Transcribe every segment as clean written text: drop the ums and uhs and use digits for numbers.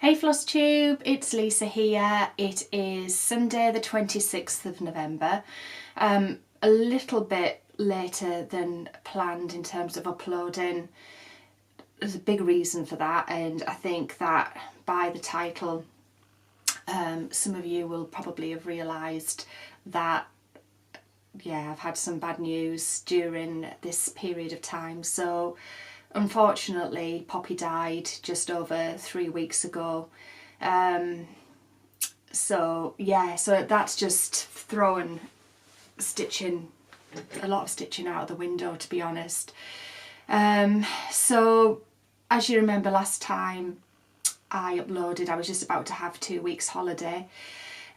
Hey Floss Tube, it's Lisa here. It is Sunday the 26th of November. A little bit later than planned in terms of uploading. There's a big reason for that, and I think that by the title some of you will probably have realised that I've had some bad news during this period of time. So unfortunately Poppy died just over 3 weeks ago. So that's just throwing a lot of stitching out of the window, to be honest. So as you remember, last time I uploaded, I was just about to have 2 weeks holiday.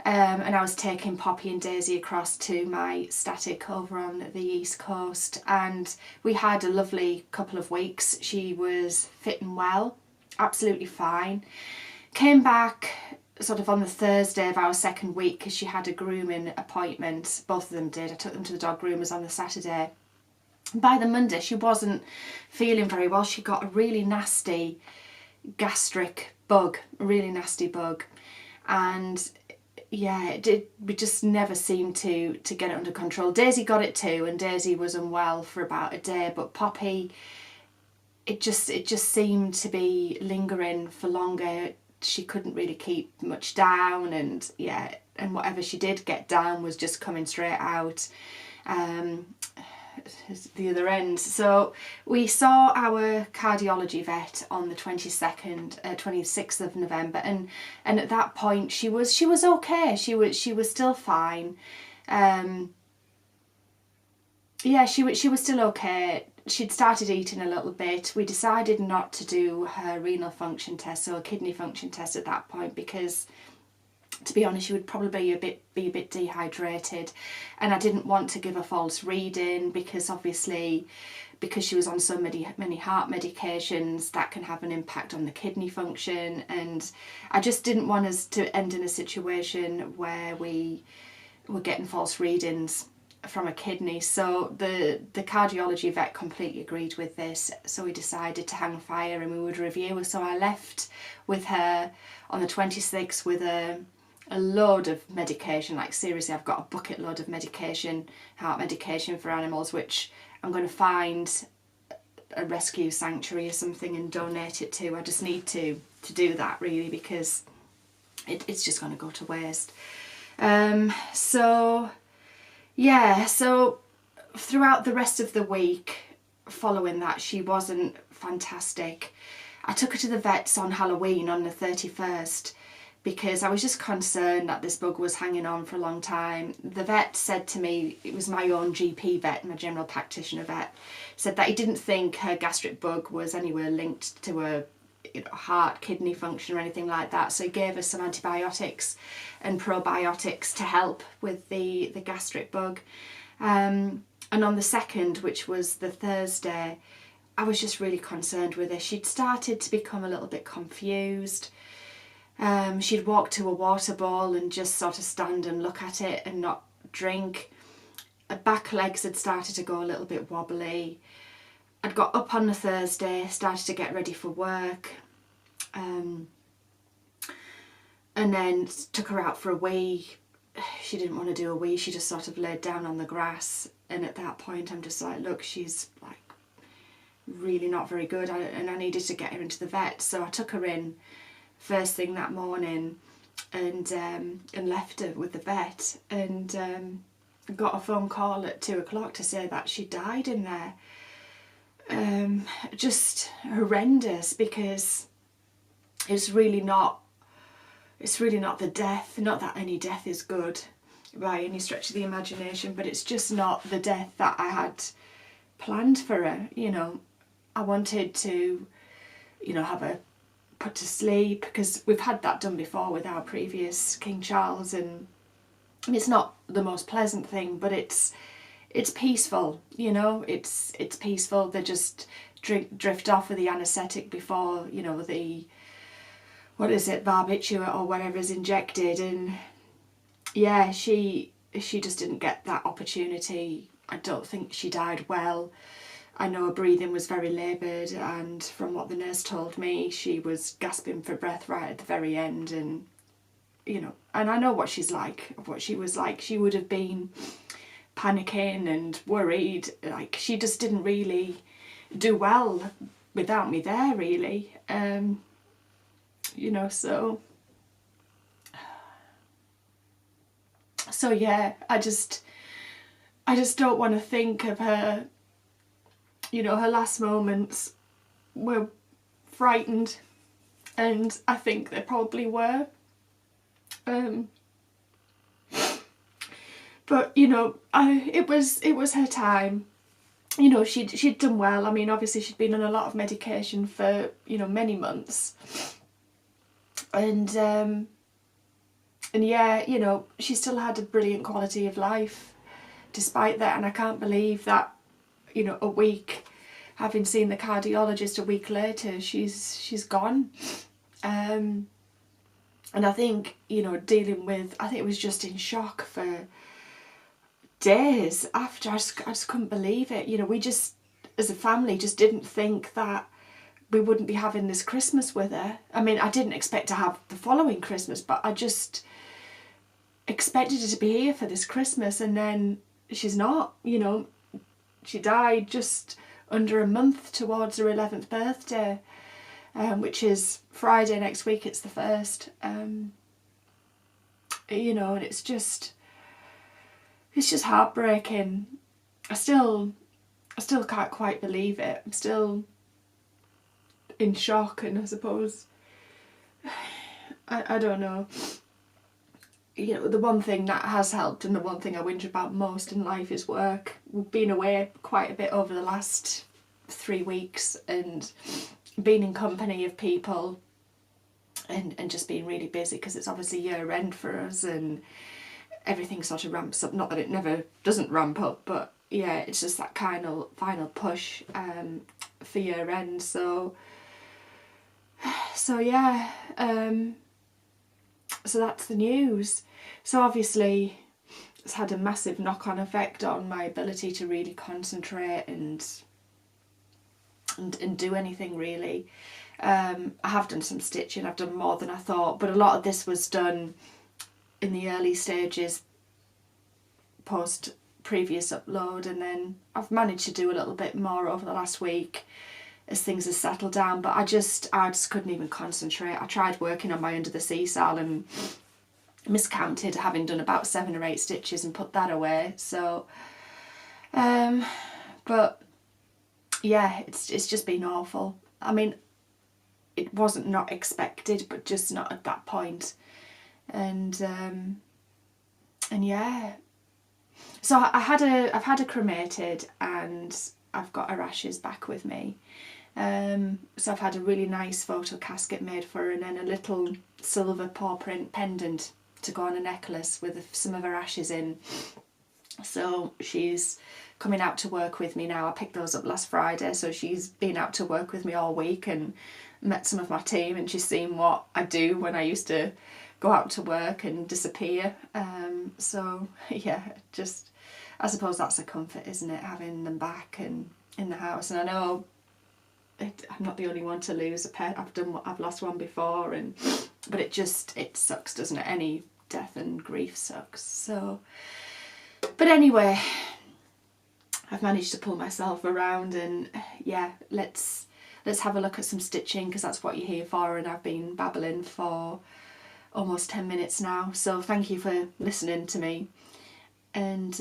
And I was taking Poppy and Daisy across to my static over on the east coast, and we had a lovely couple of weeks. She was fitting well, absolutely fine. Came back sort of on the Thursday of our second week because she had a grooming appointment. Both of them did. I took them to the dog groomers on the Saturday. By the Monday she wasn't feeling very well. She got a really nasty gastric bug, a really nasty bug, and we just never seemed to get it under control. Daisy got it too, and Daisy was unwell for about a day, but Poppy, it just seemed to be lingering for longer. She couldn't really keep much down, and whatever she did get down was just coming straight out the other end. So we saw our cardiology vet on the 26th of November, and at that point she was okay. She was still fine. She was still okay. She'd started eating a little bit. We decided not to do her renal function test or kidney function test at that point because, to be honest, she would probably be a bit dehydrated, and I didn't want to give a false reading because obviously, because she was on so many heart medications, that can have an impact on the kidney function, and I just didn't want us to end in a situation where we were getting false readings from a kidney. So the cardiology vet completely agreed with this, so we decided to hang fire and we would review her. So I left with her on the 26th with a load of medication. Like, seriously, I've got a bucket load of medication, heart medication for animals, which I'm going to find a rescue sanctuary or something and donate it to. I just need to do that, really, because it's just going to go to waste. So throughout the rest of the week following that, she wasn't fantastic. I took her to the vets on Halloween on the 31st because I was just concerned that this bug was hanging on for a long time. The vet said to me, it was my own GP vet, my general practitioner vet, said that he didn't think her gastric bug was anywhere linked to a heart, kidney function or anything like that. So he gave us some antibiotics and probiotics to help with the gastric bug. And on the 2nd, which was the Thursday, I was just really concerned with her. She'd started to become a little bit confused. She'd walk to a water bowl and just sort of stand and look at it and not drink. Her back legs had started to go a little bit wobbly. I'd got up on the Thursday, started to get ready for work, and then took her out for a wee. She didn't want to do a wee, she just sort of laid down on the grass, and at that point I'm just like, look, she's like really not very good, and I needed to get her into the vet. So I took her in first thing that morning and left her with the vet, and got a phone call at 2 o'clock to say that she died in there. Just horrendous, because it's really not the death, not that any death is good by any stretch of the imagination, but it's just not the death that I had planned for her. I wanted to have her put to sleep, because we've had that done before with our previous King Charles, and it's not the most pleasant thing, but it's peaceful, it's peaceful. They just drift off with the anaesthetic before, the, barbiturate or whatever is injected, and she just didn't get that opportunity. I don't think she died well. I know her breathing was very laboured, and from what the nurse told me, she was gasping for breath right at the very end. And, you know, and I know what she's like, what she was like. She would have been panicking and worried. Like, she just didn't really do well without me there, really. You know, so yeah, I just don't want to think of her. You know, her last moments were frightened, and I think they probably were. But you know, it was her time. You know, she'd done well. I mean, obviously she'd been on a lot of medication for, you know, many months, and yeah, you know, she still had a brilliant quality of life despite that. And I can't believe that, you know, a week, having seen the cardiologist a week later, she's gone. And I think, you know, dealing with, I think it was just in shock for days after. I just couldn't believe it. You know, we just, as a family, just didn't think that we wouldn't be having this Christmas with her. I mean, I didn't expect to have the following Christmas, but I just expected her to be here for this Christmas, and then she's not. You know, she died just under a month towards her 11th birthday, which is Friday next week. It's the 1st. You know, and it's just heartbreaking. I still can't quite believe it. I'm still in shock, and I suppose I don't know. You know, the one thing that has helped, and the one thing I whinge about most in life, is work. We've been away quite a bit over the last 3 weeks, and been in company of people, and just being really busy, because it's obviously year end for us, and everything sort of ramps up. Not that it never doesn't ramp up, but yeah, it's just that kind of final push for year end. So yeah, so that's the news. So obviously it's had a massive knock-on effect on my ability to really concentrate and do anything, really. I have done some stitching. I've done more than I thought, but a lot of this was done in the early stages post previous upload, and then I've managed to do a little bit more over the last week as things have settled down. But I just couldn't even concentrate. I tried working on my under the sea Sal and miscounted, having done about 7 or 8 stitches, and put that away. So but yeah, it's just been awful. I mean, it wasn't not expected, but just not at that point. And yeah, so I've had her cremated, and I've got her ashes back with me. So I've had a really nice photo casket made for her, and then a little silver paw print pendant to go on a necklace with some of her ashes in. So she's coming out to work with me now. I picked those up last Friday, so she's been out to work with me all week and met some of my team, and she's seen what I do when I used to go out to work and disappear. So yeah, just, I suppose that's a comfort, isn't it, having them back and in the house. And I know I'm not the only one to lose a pet. I've lost one before, but it sucks, doesn't it? Any death and grief sucks. So, but anyway, I've managed to pull myself around, and yeah, let's have a look at some stitching, because that's what you're here for. And I've been babbling for almost 10 minutes now, so thank you for listening to me. And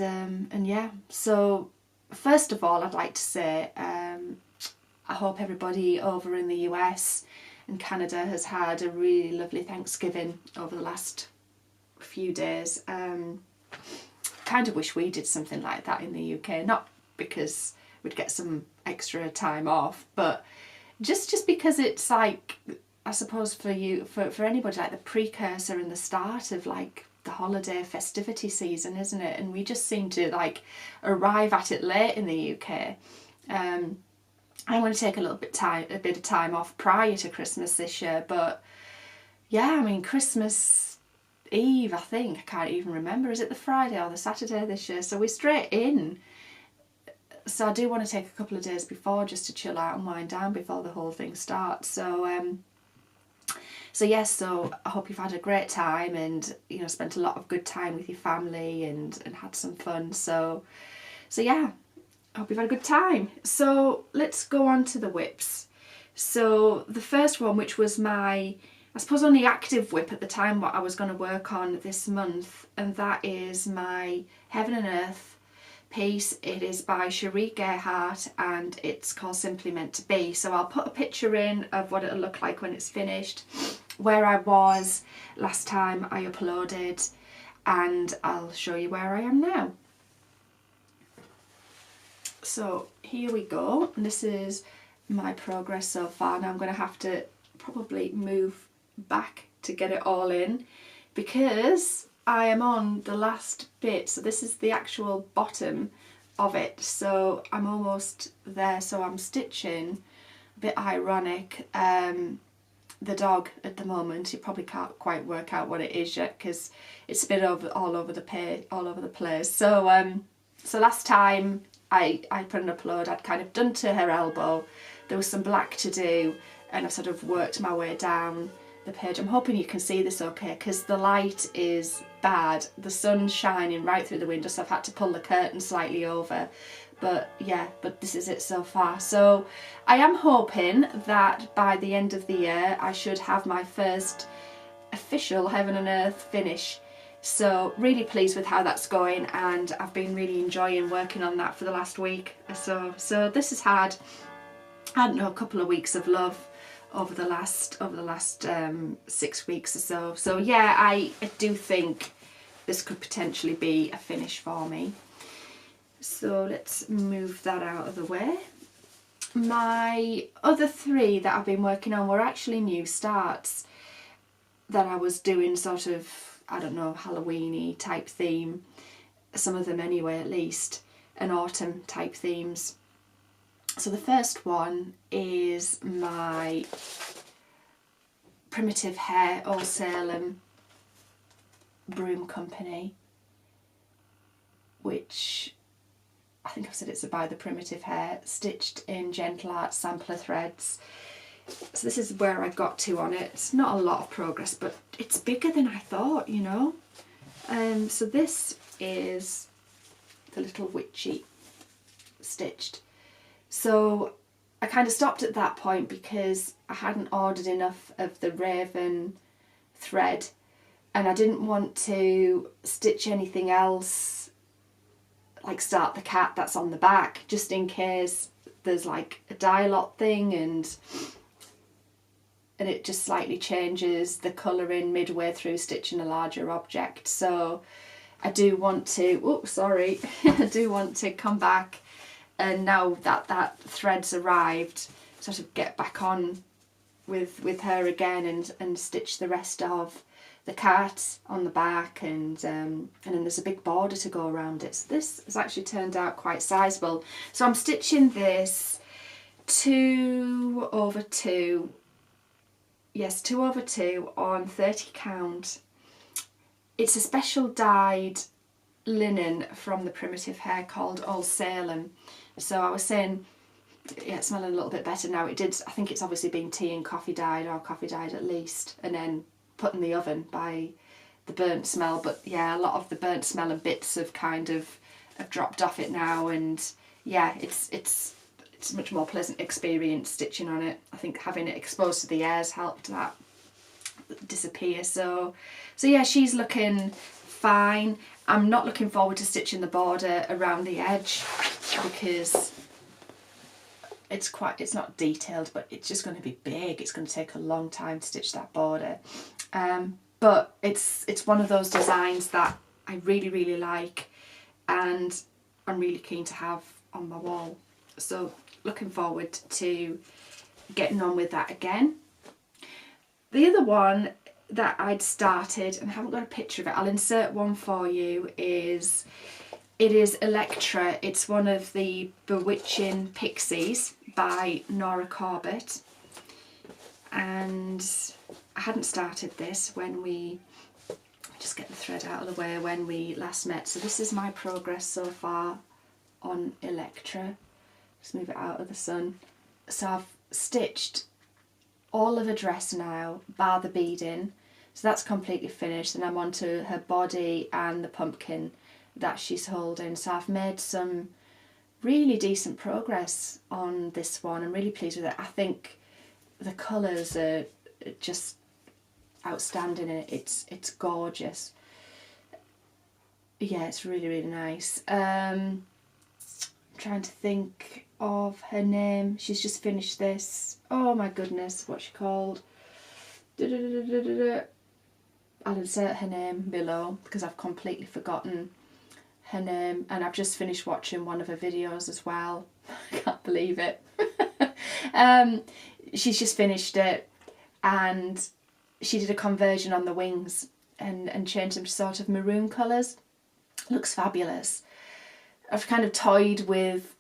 yeah, so first of all, I'd like to say I hope everybody over in the US and Canada has had a really lovely Thanksgiving over the last few days. Kind of wish we did something like that in the UK, not because we'd get some extra time off, but just because it's like, I suppose for anybody, like the precursor and the start of like the holiday festivity season, isn't it? And we just seem to like arrive at it late in the UK. I want to take a bit of time off prior to Christmas this year, but yeah, I mean, Christmas Eve, I think, I can't even remember, is it the Friday or the Saturday this year? So we're straight in so I do want to take a couple of days before just to chill out and wind down before the whole thing starts. So yes, so I hope you've had a great time and, you know, spent a lot of good time with your family and had some fun. So yeah, I hope you've had a good time. So let's go on to the WIPs. So the first one, which was my, I suppose, only active WIP at the time, what I was going to work on this month, and that is my Heaven and Earth piece. It is by Cherie, Gerhatdt, and it's called Simply Meant to Be. So I'll put a picture in of what it'll look like when it's finished, where I was last time I uploaded, and I'll show you where I am now. So here we go, and this is my progress so far. Now I'm going to have to probably move back to get it all in because I am on the last bit. So this is the actual bottom of it, so I'm almost there. So I'm stitching, a bit ironic, the dog at the moment. You probably can't quite work out what it is yet because it's a bit all over the place. So so last time I put an upload, I'd kind of done to her elbow. There was some black to do, and I sort of worked my way down the page. I'm hoping you can see this okay because the light is bad. The sun's shining right through the window, so I've had to pull the curtain slightly over. But yeah, but this is it so far. So I am hoping that by the end of the year I should have my first official Heaven and Earth finish. So really pleased with how that's going, and I've been really enjoying working on that for the last week or so. So this has had, I don't know, a couple of weeks of love over the last 6 weeks or so. So yeah, I do think this could potentially be a finish for me. So let's move that out of the way. My other 3 that I've been working on were actually new starts that I was doing, sort of, I don't know, Halloween-y type theme. Some of them anyway, at least, and autumn type themes. So the first one is my Primitive Hare Old Salem Broom Company, which I think I've said it's by the Primitive Hare, stitched in Gentle Art sampler threads. So this is where I got to on it. It's not a lot of progress, but it's bigger than I thought, you know. So this is the little witchy stitched. So I kind of stopped at that point because I hadn't ordered enough of the Raven thread, and I didn't want to stitch anything else, like start the cat that's on the back, just in case there's like a dye-lot thing and it just slightly changes the colouring midway through stitching a larger object. So I do want to, I do want to come back, and now that that thread's arrived, sort of get back on with her again and stitch the rest of the cat on the back, and then there's a big border to go around it. So this has actually turned out quite sizable. So I'm stitching this 2/2. Yes, 2/2 on 30 count. It's a special dyed linen from the Primitive Hare called Old Salem. So I was saying, yeah, it's smelling a little bit better now. It did, I think it's obviously been tea and coffee dyed, or coffee dyed at least, and then put in the oven by the burnt smell. But yeah, a lot of the burnt smell and bits have kind of have dropped off it now, and yeah, it's a much more pleasant experience stitching on it. I think having it exposed to the air has helped that disappear. So yeah, she's looking fine. I'm not looking forward to stitching the border around the edge because it's not detailed, but it's just going to be big. It's going to take a long time to stitch that border. But it's one of those designs that I really, really like, and I'm really keen to have on my wall. So looking forward to getting on with that again. The other one that I'd started, and I haven't got a picture of it, I'll insert one for you, it is Electra. It's one of the Bewitching Pixies by Nora Corbett, and I hadn't started this when we, just get the thread out of the way, when we last met. So this is my progress so far on Electra. Just move it out of the sun. So I've stitched all of her dress now, bar the beading. So that's completely finished. And I'm on to her body and the pumpkin that she's holding. So I've made some really decent progress on this one. I'm really pleased with it. I think the colours are just outstanding in it. It's gorgeous. Yeah, it's really, really nice. I'm trying to think of her name. She's just finished this. Oh my goodness, what's she called? I'll insert her name below because I've completely forgotten her name, and I've just finished watching one of her videos as well. I can't believe it. She's just finished it, and she did a conversion on the wings and changed them to sort of maroon colours. Looks fabulous. I've kind of toyed with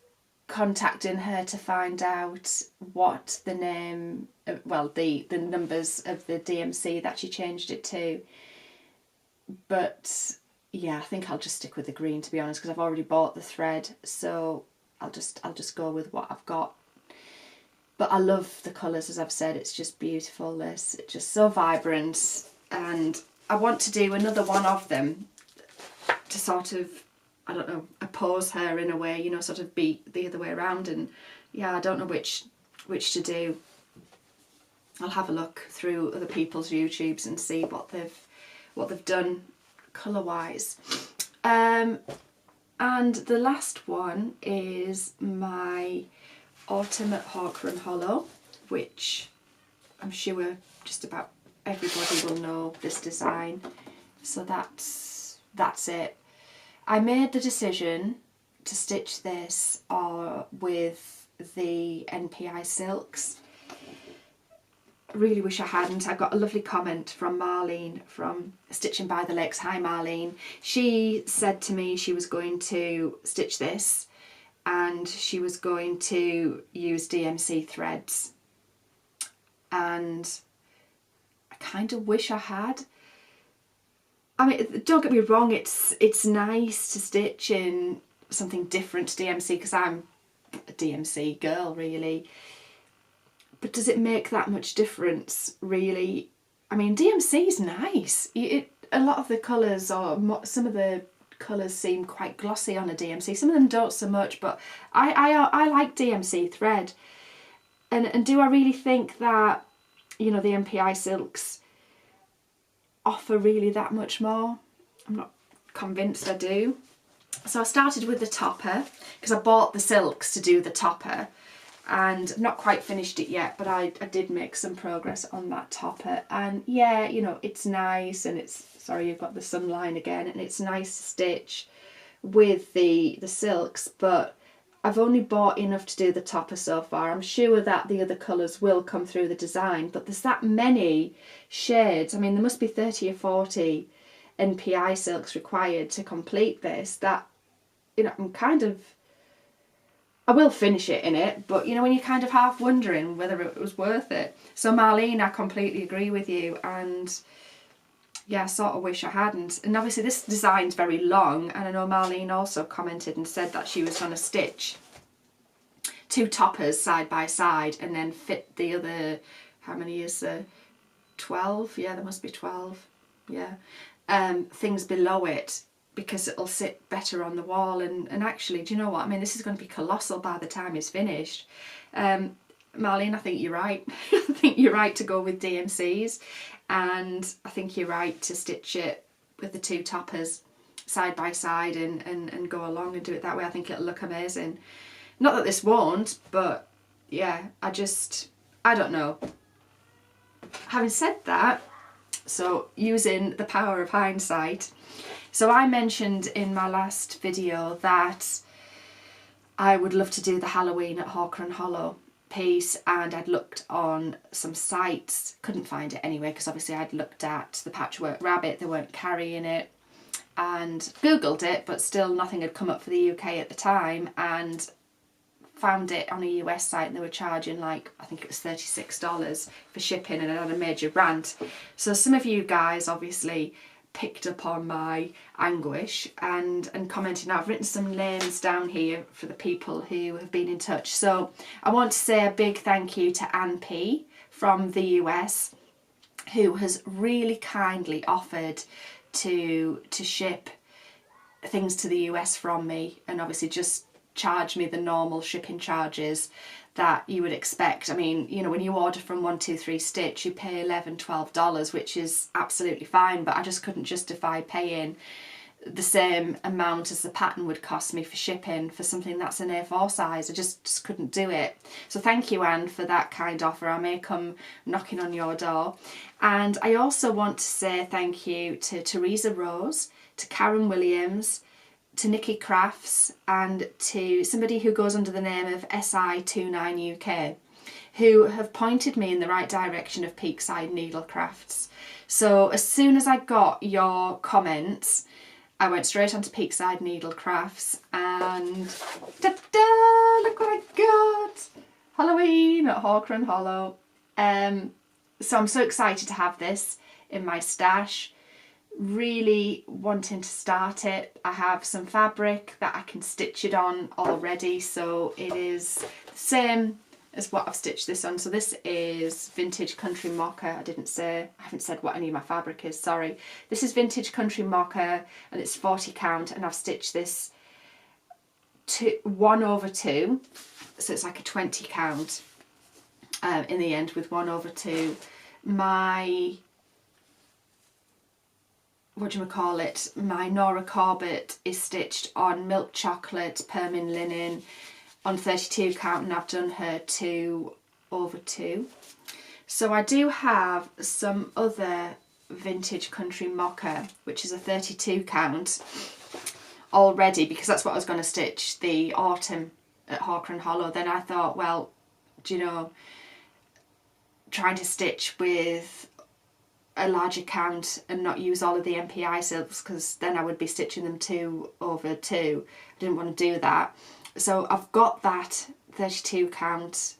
contacting her to find out what the name, well, the numbers of the DMC that she changed it to. But yeah, I think I'll just stick with the green, to be honest, because I've already bought the thread, so I'll just go with what I've got. But I love the colours, as I've said. It's just beautiful, this. It's just so vibrant, and I want to do another one of them to sort of, I don't know, oppose her in a way, you know, sort of be the other way around. And yeah, I don't know which to do. I'll have a look through other people's YouTubes and see what they've done colour wise. And the last one is my Autumn at Hare and Hollow, which I'm sure just about everybody will know this design. So that's it. I made the decision to stitch this with the NPI silks. Really wish I hadn't. I got a lovely comment from Marlene from Stitching by the Lakes. Hi Marlene. She said to me she was going to stitch this and she was going to use DMC threads, and I kind of wish I had. I mean, don't get me wrong, it's nice to stitch in something different to DMC because I'm a DMC girl, really. But does it make that much difference, really? I mean, DMC is nice. A lot of the colours, or some of the colours seem quite glossy on a DMC. Some of them don't so much, but I like DMC thread. And do I really think that, you know, the NPI silks offer really that much more? I'm not convinced I do. So I started with the topper because I bought the silks to do the topper, and I've not quite finished it yet, but I did make some progress on that topper. And yeah, you know, it's nice, and it's, sorry, you've got the sunline again, and it's nice to stitch with the silks, but I've only bought enough to do the topper so far. I'm sure that the other colours will come through the design, but there's that many shades. I mean, there must be 30 or 40 NPI silks required to complete this, that, you know, I will finish it in it, but you know, when you're kind of half wondering whether it was worth it. So Marlene, I completely agree with you, and yeah, I sort of wish I hadn't. And obviously this design's very long, and I know Marlene also commented and said that she was going to stitch 2 toppers side by side and then fit the other, how many is there? 12? Yeah, there must be 12. Yeah. Things below it, because it'll sit better on the wall. And actually, do you know what? I mean, this is going to be colossal by the time it's finished. Marlene, I think you're right. I think you're right to go with DMCs, and I think you're right to stitch it with the 2 toppers side by side and go along and do it that way. I think it'll look amazing. Not that this won't, but yeah, I don't know. Having said that, so using the power of hindsight, so I mentioned in my last video that I would love to do the Halloween at Hare and Hollow piece, and I'd looked on some sites, couldn't find it anyway, because obviously I'd looked at the Patchwork Rabbit, they weren't carrying it, and googled it, but still nothing had come up for the UK at the time, and found it on a US site, and they were charging like, I think it was $36 for shipping, and I had a major rant. So some of you guys obviously picked up on my anguish and commented. Now I've written some names down here for the people who have been in touch. So I want to say a big thank you to Anne P from the US, who has really kindly offered to ship things to the US from me, and obviously just charge me the normal shipping charges that you would expect. I mean, you know, when you order from 123 Stitch, you pay $11-12, which is absolutely fine, but I just couldn't justify paying the same amount as the pattern would cost me for shipping for something that's an A4 size. I just couldn't do it. So thank you, Anne, for that kind offer. I may come knocking on your door. And I also want to say thank you to Teresa Rose, to Karen Williams, to Nikki Crafts, and to somebody who goes under the name of SI29UK, who have pointed me in the right direction of Peakside Needle Crafts. So as soon as I got your comments, I went straight onto Peakside Needle Crafts and ta-da! Look what I got! Halloween at Hawker and Hollow. So I'm so excited to have this in my stash. Really wanting to start it. I have some fabric that I can stitch it on already, so it is the same as what I've stitched this on. So this is Vintage Country Mocha. I haven't said what any of my fabric is, sorry. This is Vintage Country Mocha and it's 40 count, and I've stitched this 1/2, so it's like a 20 count in the end with 1/2. My my Nora Corbett is stitched on milk chocolate permin linen on 32 count, and I've done her 2/2. So I do have some other Vintage Country Mocha, which is a 32 count already, because that's what I was going to stitch the autumn at Hawker and Hollow. Then I thought, well, do you know, trying to stitch with a larger count and not use all of the MPI silks, because then I would be stitching them 2/2. I didn't want to do that. So I've got that 32 count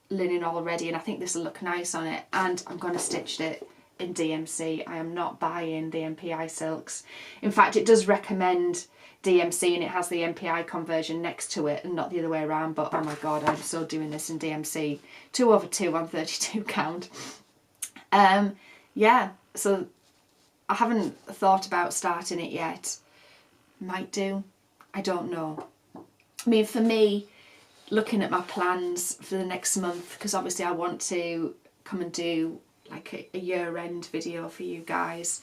linen already, and I think this will look nice on it, and I'm going to stitch it in DMC. I am not buying the MPI silks. In fact, it does recommend DMC and it has the MPI conversion next to it and not the other way around, but oh my god, I'm so doing this in DMC. 2/2 on 32 count. Yeah, so I haven't thought about starting it yet. Might do, I don't know. I mean, for me, looking at my plans for the next month, because obviously I want to come and do like a year-end video for you guys,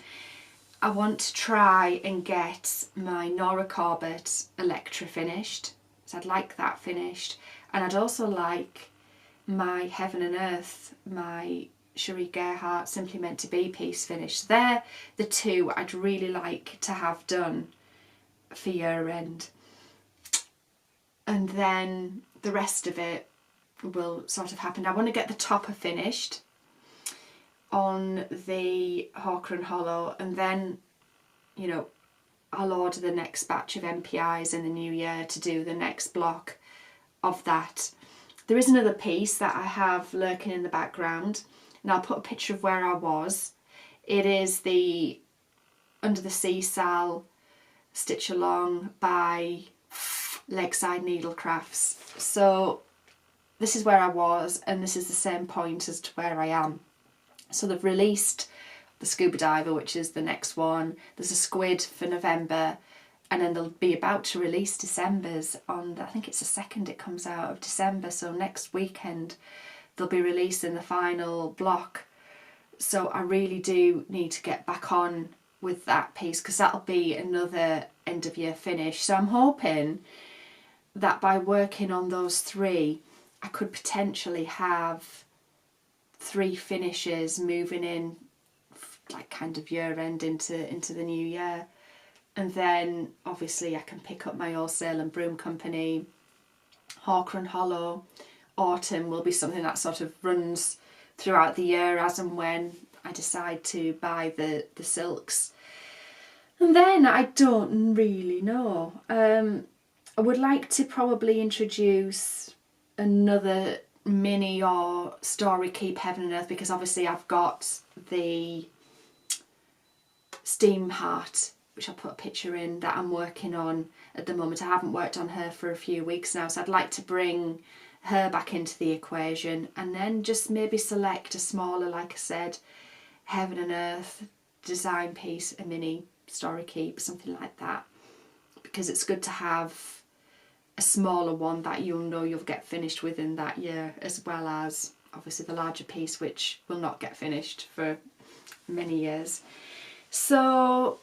I want to try and get my Nora Corbett Electra finished. So I'd like that finished. And I'd also like my Heaven and Earth, my Cherie Gerhatdt Simply Meant to Be piece finished. They're the two I'd really like to have done for year end. And then the rest of it will sort of happen. I want to get the topper finished on the Hawker and Hollow, and then, you know, I'll order the next batch of MPIs in the new year to do the next block of that. There is another piece that I have lurking in the background, and I'll put a picture of where I was. It is the Under the Sea Sal Stitch Along by Lakeside Needle Crafts. So this is where I was, and this is the same point as to where I am. So they've released the Scuba Diver, which is the next one. There's a Squid for November, and then they'll be about to release December's on, I think it's the 2nd it comes out of December, so next weekend they'll be releasing the final block. So I really do need to get back on with that piece, because that'll be another end of year finish. So I'm hoping that by working on those three, I could potentially have 3 finishes moving in, like kind of year end into the new year. And then obviously I can pick up my old Salem Broom company. Hawker and Hollow autumn will be something that sort of runs throughout the year as and when I decide to buy the silks. And then I don't really know. I would like to probably introduce another mini or story Keep Heaven and Earth, because obviously I've got the steam heart, which I'll put a picture in, that I'm working on at the moment. I haven't worked on her for a few weeks now, so I'd like to bring her back into the equation, and then just maybe select a smaller, like I said, Heaven and Earth design piece, a mini story keep, something like that, because it's good to have a smaller one that you'll know you'll get finished within that year, as well as obviously the larger piece which will not get finished for many years. So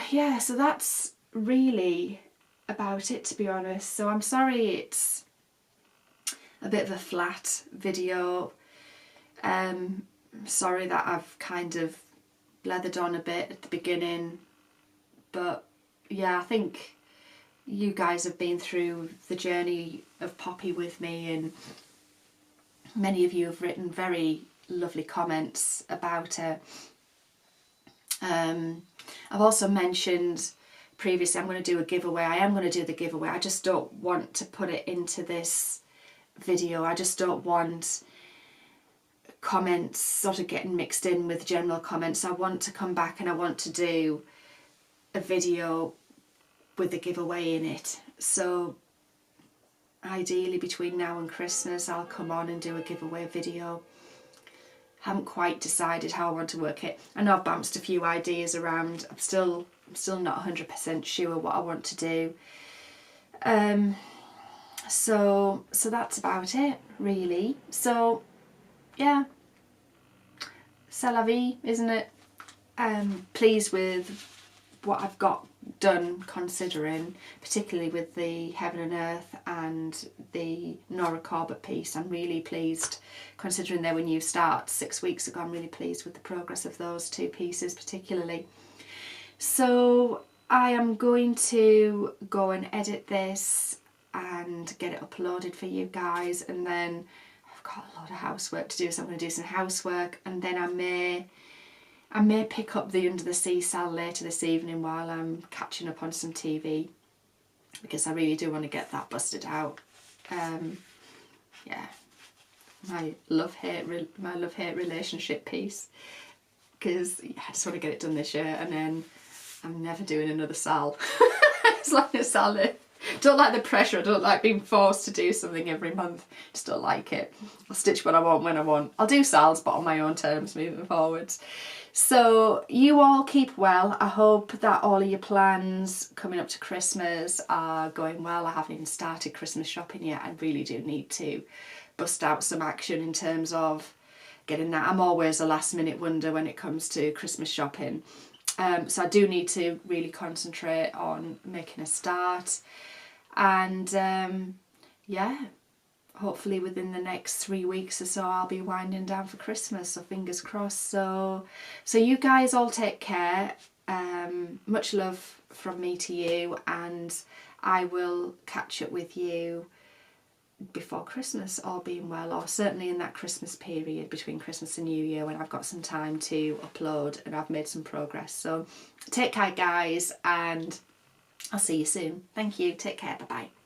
yeah, so that's really about it, to be honest. So I'm sorry it's a bit of a flat video. Sorry that I've kind of blethered on a bit at the beginning, but yeah, I think you guys have been through the journey of Poppy with me, and many of you have written very lovely comments about her. I've also mentioned previously I'm going to do a giveaway. I am going to do the giveaway. I just don't want to put it into this video. I just don't want comments sort of getting mixed in with general comments. I want to come back and I want to do a video with the giveaway in it. So ideally between now and Christmas I'll come on and do a giveaway video. Haven't quite decided how I want to work it. I know I've bounced a few ideas around. I'm still not 100% sure what I want to do. So that's about it, really. So yeah, c'est la vie, isn't it? Pleased with what I've got done, considering, particularly with the Heaven and Earth and the Nora Corbett piece. I'm really pleased, considering they were new starts 6 weeks ago. I'm really pleased with the progress of those two pieces particularly. So I am going to go and edit this and get it uploaded for you guys, and then I've got a lot of housework to do, so I'm going to do some housework, and then I may pick up the Under the Sea Sal later this evening while I'm catching up on some TV, because I really do want to get that busted out. Yeah, my love-hate relationship piece, because I just want to get it done this year, and then I'm never doing another Sal. It's like a Sal. Don't like the pressure. I don't like being forced to do something every month. Just don't like it. I'll stitch what I want when I want. I'll do Sal's, but on my own terms moving forwards. So you all keep well. I hope that all of your plans coming up to Christmas are going well. I haven't even started Christmas shopping yet. I really do need to bust out some action in terms of getting that. I'm always a last minute wonder when it comes to Christmas shopping. So I do need to really concentrate on making a start. And yeah, hopefully within the next 3 weeks or so I'll be winding down for Christmas, so fingers crossed. So you guys all take care. Much love from me to you, and I will catch up with you before Christmas, all being well, or certainly in that Christmas period between Christmas and New Year, when I've got some time to upload and I've made some progress. So take care guys, and I'll see you soon. Thank you. Take care. Bye-bye.